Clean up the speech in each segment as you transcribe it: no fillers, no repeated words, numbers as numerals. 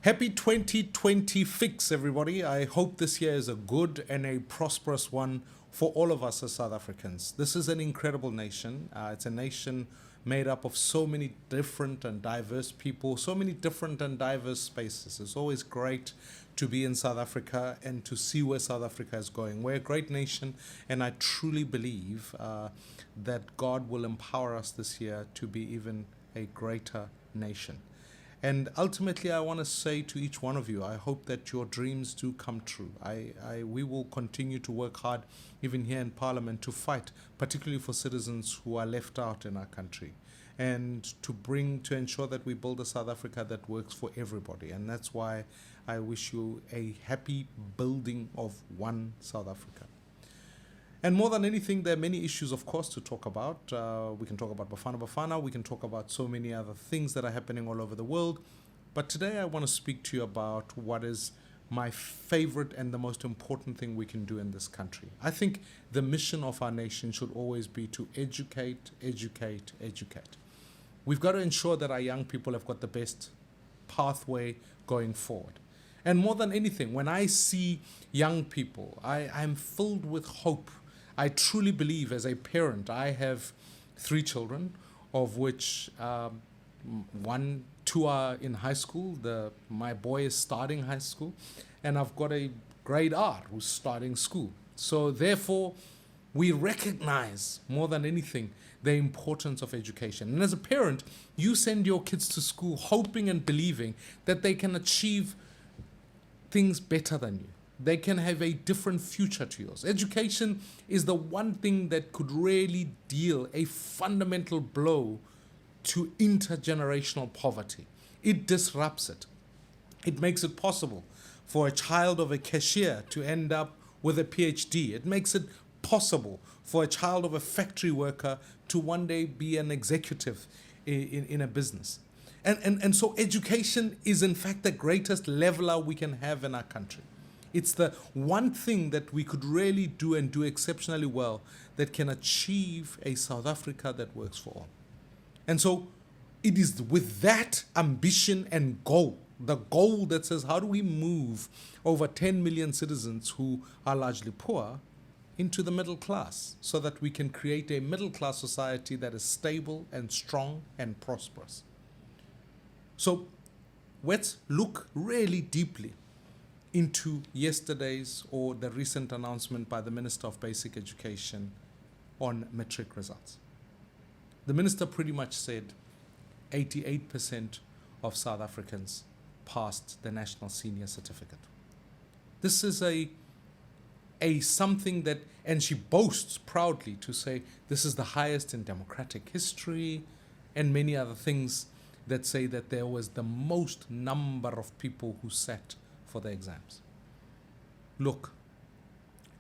Happy 2020 fix, everybody. I hope this year is a good and a prosperous one for all of us as South Africans. This is an incredible nation. It's a nation made up of so many different and diverse people, so many different and diverse spaces. It's always great to be in South Africa and to see where South Africa is going. We're a great nation, and I truly believe that God will empower us this year to be even a greater nation. And ultimately, I want to say to each one of you, I hope that your dreams do come true. We will continue to work hard, even here in Parliament, to fight, particularly for citizens who are left out in our country, and to ensure that we build a South Africa that works for everybody. And that's why I wish you a happy building of one South Africa. And more than anything, there are many issues, of course, to talk about. We can talk about Bafana Bafana. We can talk about so many other things that are happening all over the world. But today I want to speak to you about what is my favorite and the most important thing we can do in this country. I think the mission of our nation should always be to educate, educate, educate. We've got to ensure that our young people have got the best pathway going forward. And more than anything, when I see young people, I'm filled with hope. I truly believe, as a parent, I have 3 children, of which two are in high school. My boy is starting high school, and I've got a grade R who's starting school. So therefore, we recognize more than anything the importance of education. And as a parent, you send your kids to school hoping and believing that they can achieve things better than you. They can have a different future to yours. Education is the one thing that could really deal a fundamental blow to intergenerational poverty. It disrupts it. It makes it possible for a child of a cashier to end up with a PhD. It makes it possible for a child of a factory worker to one day be an executive in a business. And so education is in fact the greatest leveler we can have in our country. It's the one thing that we could really do and do exceptionally well that can achieve a South Africa that works for all. And so it is with that ambition and goal, the goal that says how do we move over 10 million citizens who are largely poor into the middle class so that we can create a middle class society that is stable and strong and prosperous. So let's look really deeply into yesterday's or the recent announcement by the Minister of Basic Education on Matric results. The minister pretty much said 88% of South Africans passed the National Senior Certificate. This is a something that, and she boasts proudly to say this is the highest in democratic history, and many other things that say that there was the most number of people who sat for the exams. Look,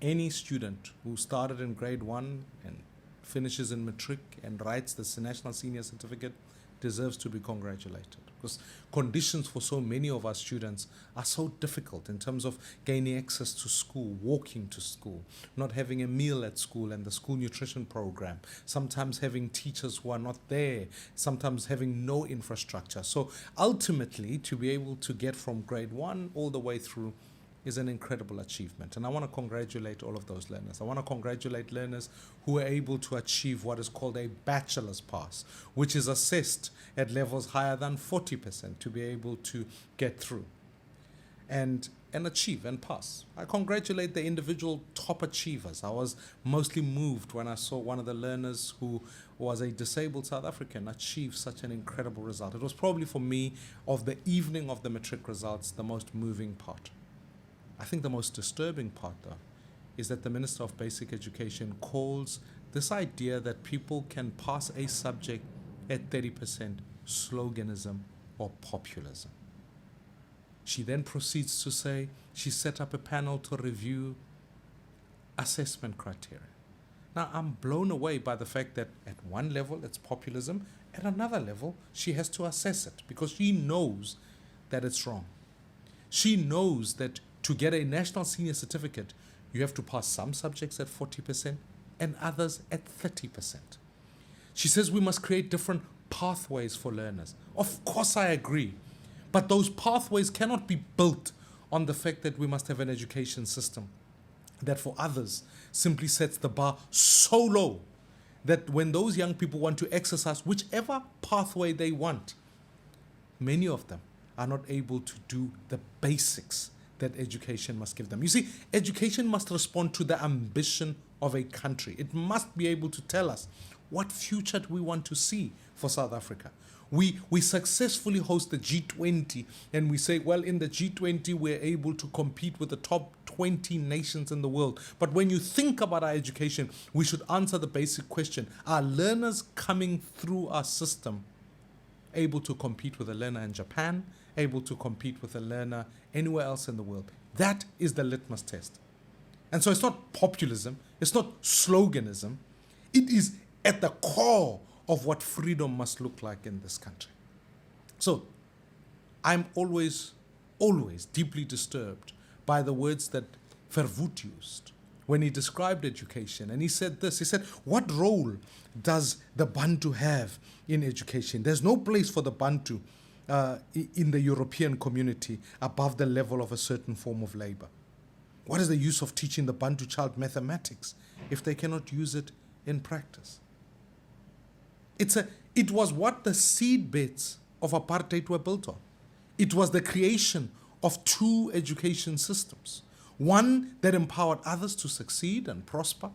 any student who started in grade 1 and finishes in Matric and writes the National Senior Certificate deserves to be congratulated, because conditions for so many of our students are so difficult in terms of gaining access to school, walking to school, not having a meal at school and the school nutrition program, sometimes having teachers who are not there, sometimes having no infrastructure. So ultimately, to be able to get from grade 1 all the way through is an incredible achievement. And I want to congratulate all of those learners. I want to congratulate learners who are able to achieve what is called a bachelor's pass, which is assessed at levels higher than 40% to be able to get through and achieve and pass. I congratulate the individual top achievers. I was mostly moved when I saw one of the learners who was a disabled South African achieve such an incredible result. It was probably for me, of the evening of the Matric results, the most moving part. I think the most disturbing part, though, is that the Minister of Basic Education calls this idea that people can pass a subject at 30% sloganism or populism. She then proceeds to say she set up a panel to review assessment criteria. Now, I'm blown away by the fact that at one level it's populism, at another level she has to assess it because she knows that it's wrong. She knows that to get a National Senior Certificate, you have to pass some subjects at 40% and others at 30%. She says we must create different pathways for learners. Of course I agree. But those pathways cannot be built on the fact that we must have an education system that for others simply sets the bar so low that when those young people want to exercise whichever pathway they want, many of them are not able to do the basics that education must give them. You see, education must respond to the ambition of a country. It must be able to tell us what future we want to see for South Africa. We successfully host the G20 and we say, well, in the G20 we're able to compete with the top 20 nations in the world. But when you think about our education, we should answer the basic question: are learners coming through our system able to compete with a learner in Japan, able to compete with a learner anywhere else in the world? That is the litmus test. And so it's not populism, it's not sloganism, it is at the core of what freedom must look like in this country. So I'm always deeply disturbed by the words that Verwoerd used when he described education. And he said this, he said, what role does the Bantu have in education? There's no place for the Bantu in the European community above the level of a certain form of labor. What is the use of teaching the Bantu child mathematics if they cannot use it in practice? It was what the seed beds of apartheid were built on. It was the creation of two education systems. One that empowered others to succeed and prosper,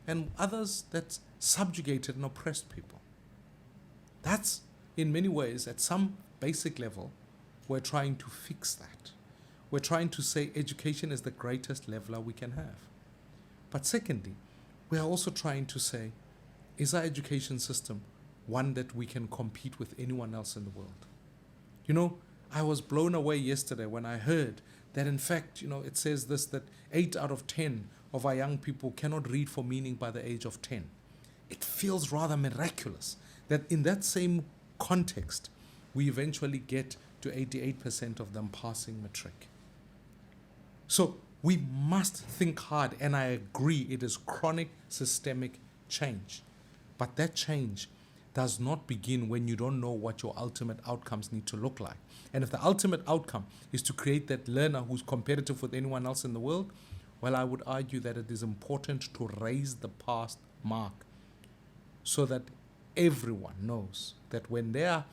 and others that subjugated and oppressed people. That's, in many ways, at some basic level, we're trying to fix that. We're trying to say education is the greatest leveler we can have. But secondly, we are also trying to say, is our education system one that we can compete with anyone else in the world? You know, I was blown away yesterday when I heard that in fact, you know, it says this, that 8 out of 10 of our young people cannot read for meaning by the age of 10. It feels rather miraculous that in that same context, we eventually get to 88% of them passing Matric. So we must think hard, and I agree it is chronic systemic change. But that change does not begin when you don't know what your ultimate outcomes need to look like. And if the ultimate outcome is to create that learner who's competitive with anyone else in the world, well, I would argue that it is important to raise the past mark so that everyone knows that when they are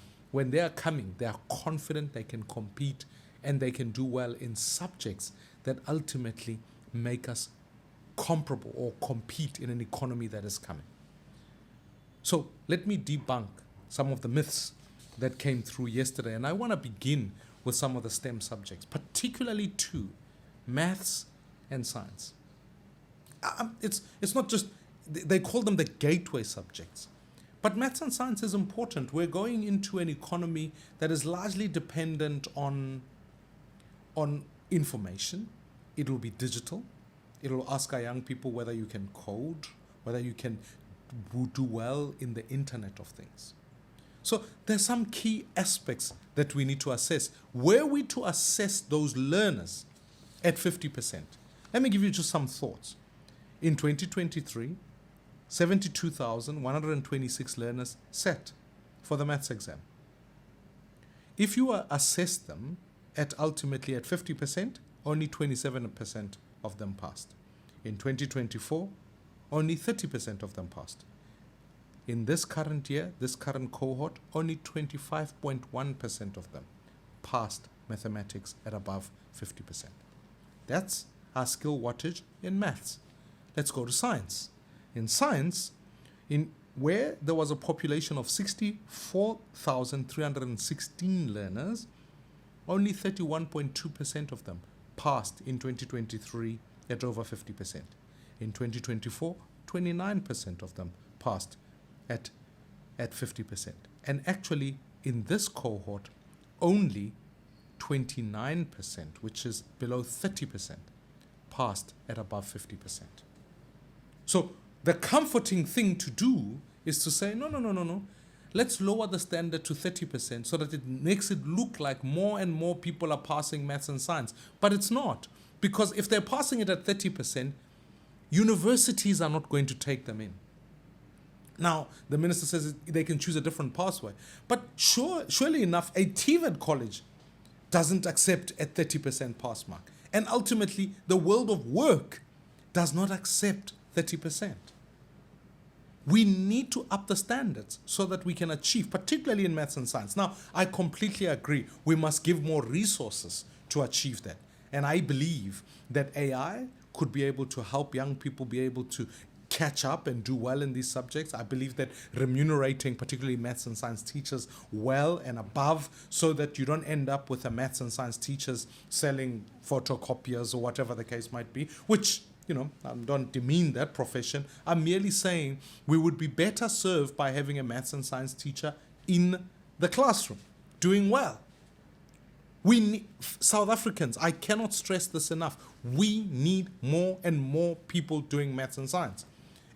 coming, they are confident they can compete and they can do well in subjects that ultimately make us comparable or compete in an economy that is coming. So let me debunk some of the myths that came through yesterday. And I want to begin with some of the STEM subjects, particularly two, maths and science. It's not just, they call them the gateway subjects. But maths and science is important. We're going into an economy that is largely dependent on information. It will be digital. It will ask our young people whether you can code, whether you can do well in the Internet of Things. So there's some key aspects that we need to assess. Were we to assess those learners at 50%, let me give you just some thoughts. In 2023, 72,126 learners sat for the maths exam. If you assess them ultimately at 50%, only 27% of them passed. In 2024, only 30% of them passed. In this current year, this current cohort, only 25.1% of them passed mathematics at above 50%. That's our skill wattage in maths. Let's go to science. In science, where there was a population of 64,316 learners, only 31.2% of them passed in 2023 at over 50%. In 2024, 29% of them passed at 50%. And actually, in this cohort, only 29%, which is below 30%, passed at above 50%. So the comforting thing to do is to say, no. Let's lower the standard to 30% so that it makes it look like more and more people are passing maths and science. But it's not. Because if they're passing it at 30%, universities are not going to take them in. Now, the minister says they can choose a different pathway. But surely enough, a TVET college doesn't accept a 30% pass mark. And ultimately, the world of work does not accept 30%. We need to up the standards so that we can achieve, particularly in maths and science. Now, I completely agree. We must give more resources to achieve that. And I believe that AI could be able to help young people be able to catch up and do well in these subjects. I believe that remunerating particularly maths and science teachers well and above, so that you don't end up with a maths and science teachers selling photocopiers or whatever the case might be, which, I don't demean that profession. I'm merely saying we would be better served by having a maths and science teacher in the classroom, doing well. We need, South Africans, I cannot stress this enough, we need more and more people doing maths and science.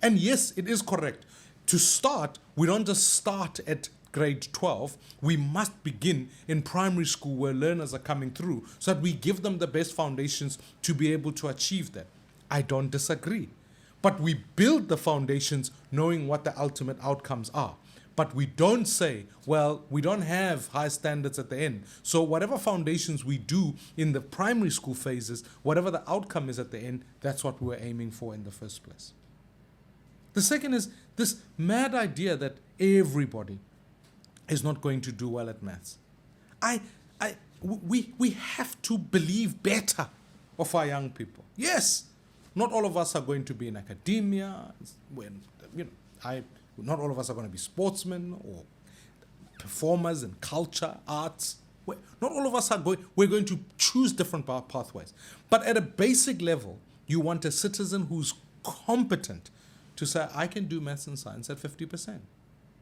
And yes, it is correct. To start, we don't just start at grade 12. We must begin in primary school where learners are coming through so that we give them the best foundations to be able to achieve that. I don't disagree. But we build the foundations knowing what the ultimate outcomes are. But we don't say, well, we don't have high standards at the end. So whatever foundations we do in the primary school phases, whatever the outcome is at the end, that's what we were aiming for in the first place. The second is this mad idea that everybody is not going to do well at maths. We have to believe better of our young people. Yes, not all of us are going to be in academia. Not all of us are going to be sportsmen or performers in culture, arts. Not all of us are going. We're going to choose different pathways. But at a basic level, you want a citizen who's competent to say, I can do maths and science at 50%.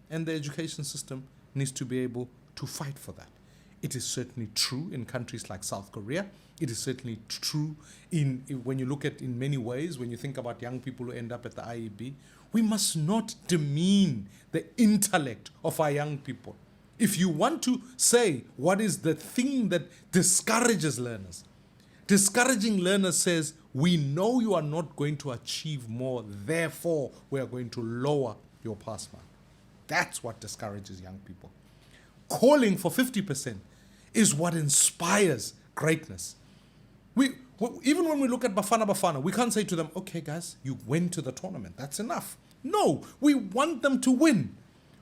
And the education system needs to be able to fight for that. It is certainly true in countries like South Korea. It is certainly true when you look at, in many ways, when you think about young people who end up at the IEB. We must not demean the intellect of our young people. If you want to say what is the thing that discourages learners, discouraging learners says, we know you are not going to achieve more, therefore we are going to lower your pass mark. That's what discourages young people. Calling for 50% is what inspires greatness. Even when we look at Bafana, we can't say to them, okay guys, you went to the tournament, that's enough. No, we want them to win.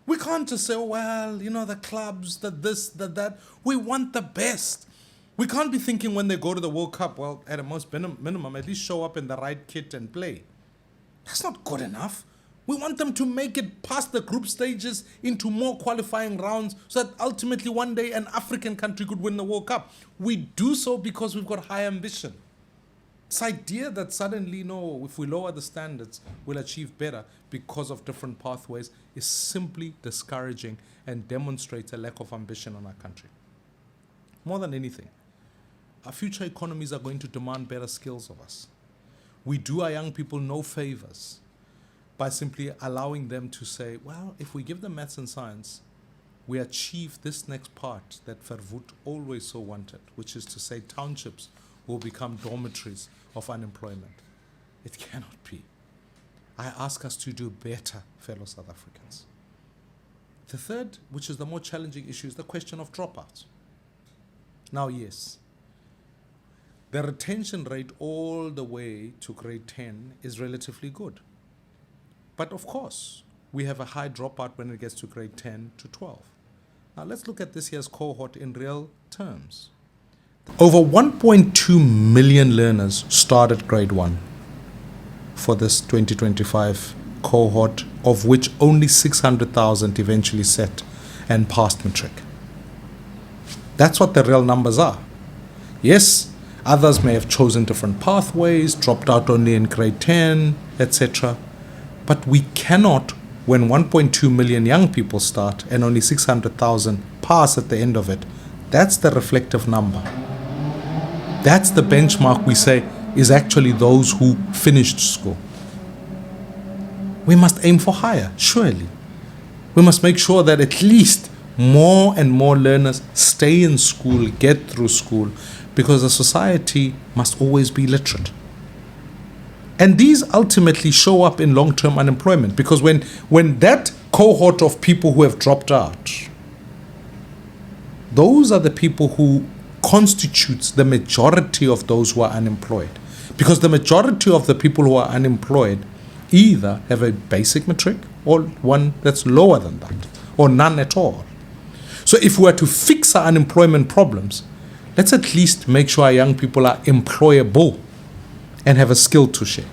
We can't just say, oh, well, the clubs, this, that. We want the best. We can't be thinking when they go to the World Cup, well, at a most minimum, at least show up in the right kit and play. That's not good enough. We want them to make it past the group stages into more qualifying rounds so that ultimately one day an African country could win the World Cup. We do so because we've got high ambition. This idea that suddenly, no, if we lower the standards, we'll achieve better because of different pathways is simply discouraging and demonstrates a lack of ambition in our country. More than anything, our future economies are going to demand better skills of us. We do our young people no favors by simply allowing them to say, well, if we give them maths and science, we achieve this next part that Verwoerd always so wanted, which is to say townships will become dormitories of unemployment. It cannot be. I ask us to do better, fellow South Africans. The third, which is the more challenging issue, is the question of dropouts. Now, yes, the retention rate all the way to grade 10 is relatively good. But of course, we have a high dropout when it gets to grade 10 to 12. Now let's look at this year's cohort in real terms. Over 1.2 million learners started grade 1 for this 2025 cohort, of which only 600,000 eventually set and passed Matric. That's what the real numbers are. Yes, others may have chosen different pathways, dropped out only in grade 10, etc. But we cannot, when 1.2 million young people start and only 600,000 pass at the end of it, that's the reflective number. That's the benchmark we say is actually those who finished school. We must aim for higher, surely. We must make sure that at least more and more learners stay in school, get through school, because a society must always be literate. And these ultimately show up in long-term unemployment, because when that cohort of people who have dropped out, those are the people who constitutes the majority of those who are unemployed. Because the majority of the people who are unemployed either have a basic matric or one that's lower than that, or none at all. So if we are to fix our unemployment problems, let's at least make sure our young people are employable and have a skill to share.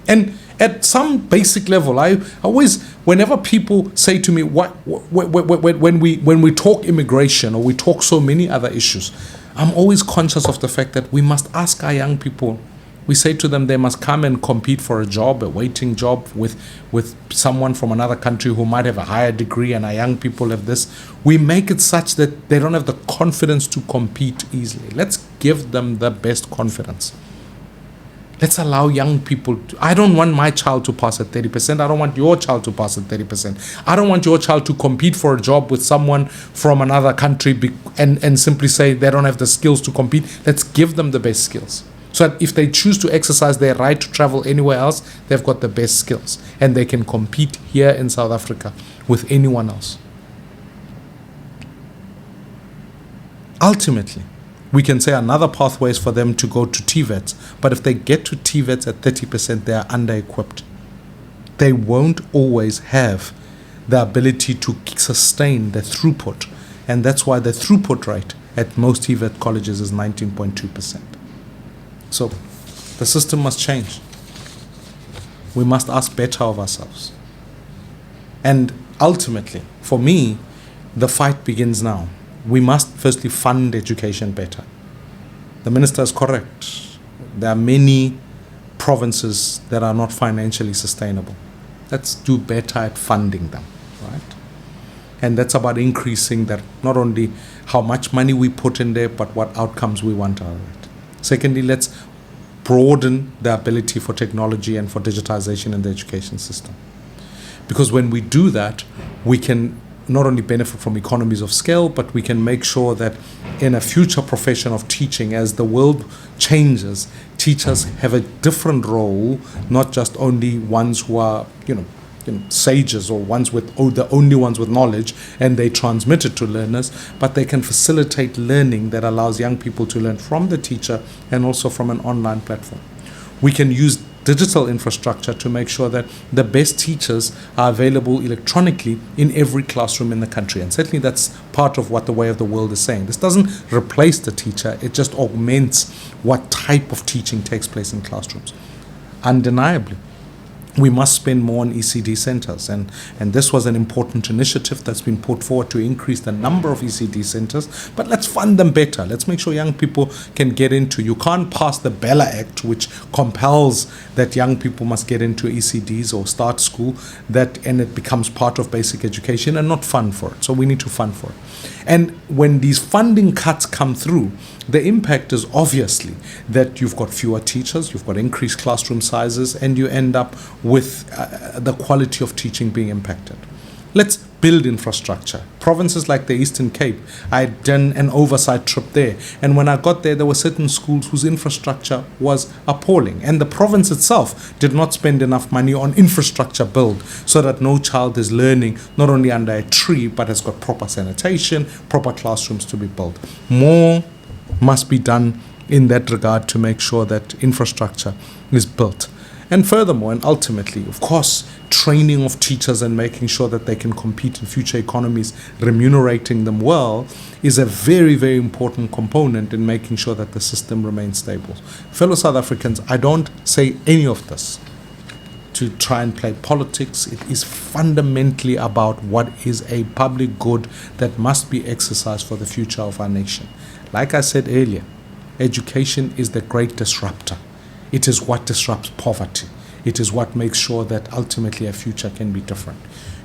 And at some basic level, I always, whenever people say to me, when we talk immigration or we talk so many other issues, I'm always conscious of the fact that we must ask our young people. We say to them they must come and compete for a job, a waiting job with someone from another country who might have a higher degree, and our young people have this. We make it such that they don't have the confidence to compete easily. Let's give them the best confidence. Let's allow young people to, I don't want my child to pass at 30%. I don't want your child to pass at 30%. I don't want your child to compete for a job with someone from another country and simply say they don't have the skills to compete. Let's give them the best skills. So that if they choose to exercise their right to travel anywhere else, they've got the best skills and they can compete here in South Africa with anyone else. Ultimately, we can say another pathway is for them to go to TVETs, but if they get to TVETs at 30%, they are under-equipped. They won't always have the ability to sustain the throughput, and that's why the throughput rate at most TVET colleges is 19.2%. So the system must change. We must ask better of ourselves. And ultimately, for me, the fight begins now. We must firstly fund education better. The minister is correct. There are many provinces that are not financially sustainable. Let's do better at funding them, right? And that's about increasing that, not only how much money we put in there, but what outcomes we want out of it. Secondly, let's broaden the ability for technology and for digitization in the education system. Because when we do that, we can not only benefit from economies of scale, but we can make sure that in a future profession of teaching, as the world changes, teachers have a different role, not just only ones who are, sages or ones with the only ones with knowledge and they transmit it to learners, but they can facilitate learning that allows young people to learn from the teacher and also from an online platform. We can use digital infrastructure to make sure that the best teachers are available electronically in every classroom in the country. And certainly that's part of what the way of the world is saying. This doesn't replace the teacher, it just augments what type of teaching takes place in classrooms. Undeniably, we must spend more on ECD centers, and this was an important initiative that's been put forward to increase the number of ECD centers, but let's fund them better. Let's make sure young people can get into. You can't pass the Bella Act, which compels that young people must get into ECDs or start school, and it becomes part of basic education, and not fund for it. So we need to fund for it. And when these funding cuts come through, the impact is obviously that you've got fewer teachers, you've got increased classroom sizes, and you end up with the quality of teaching being impacted. Let's build infrastructure. Provinces like the Eastern Cape, I had done an oversight trip there, and when I got there were certain schools whose infrastructure was appalling, and the province itself did not spend enough money on infrastructure build so that no child is learning not only under a tree but has got proper sanitation, proper classrooms to be built. More must be done in that regard to make sure that infrastructure is built. And furthermore, and ultimately, of course, training of teachers and making sure that they can compete in future economies, remunerating them well, is a very, very important component in making sure that the system remains stable. Fellow South Africans, I don't say any of this to try and play politics. It is fundamentally about what is a public good that must be exercised for the future of our nation. Like I said earlier, education is the great disruptor. It is what disrupts poverty. It is what makes sure that ultimately a future can be different.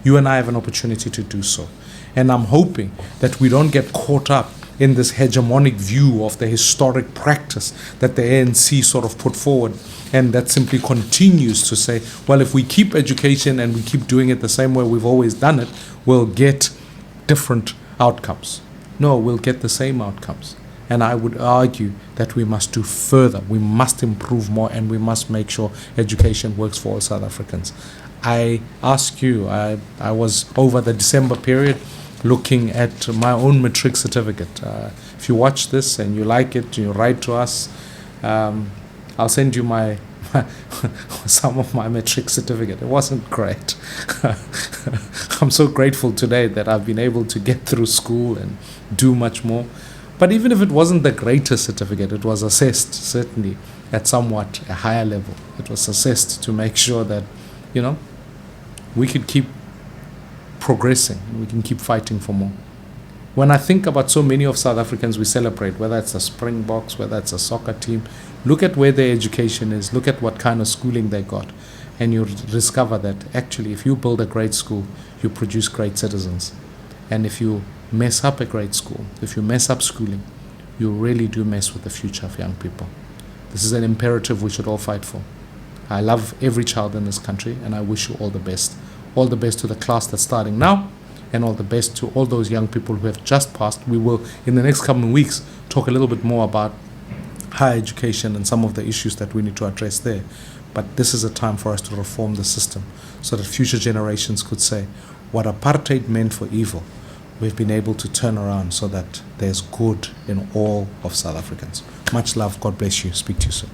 You and I have an opportunity to do so. And I'm hoping that we don't get caught up in this hegemonic view of the historic practice that the ANC sort of put forward, and that simply continues to say, well, if we keep education and we keep doing it the same way we've always done it, we'll get different outcomes. No, we'll get the same outcomes. And I would argue that we must do further. We must improve more, and we must make sure education works for all South Africans. I ask you, I was over the December period looking at my own Matric certificate. If you watch this and you like it, you write to us. I'll send you my some of my Matric certificate. It wasn't great. I'm so grateful today that I've been able to get through school and do much more. But even if it wasn't the greatest certificate, it was assessed certainly at somewhat a higher level. It was assessed to make sure that, you know, we could keep progressing, we can keep fighting for more. When I think about so many of South Africans we celebrate, whether it's a Springboks, whether it's a soccer team, look at where their education is, look at what kind of schooling they got, and you discover that actually if you build a great school, you produce great citizens. And if you mess up a great school, if you mess up schooling, you really do mess with the future of young people. This is an imperative we should all fight for. I love every child in this country, and I wish you all the best. All the best to the class that's starting now, and all the best to all those young people who have just passed. We will, in the next coming weeks, talk a little bit more about higher education and some of the issues that we need to address there. But this is a time for us to reform the system so that future generations could say, what apartheid meant for evil, we've been able to turn around so that there's good in all of South Africans. Much love. God bless you. Speak to you soon.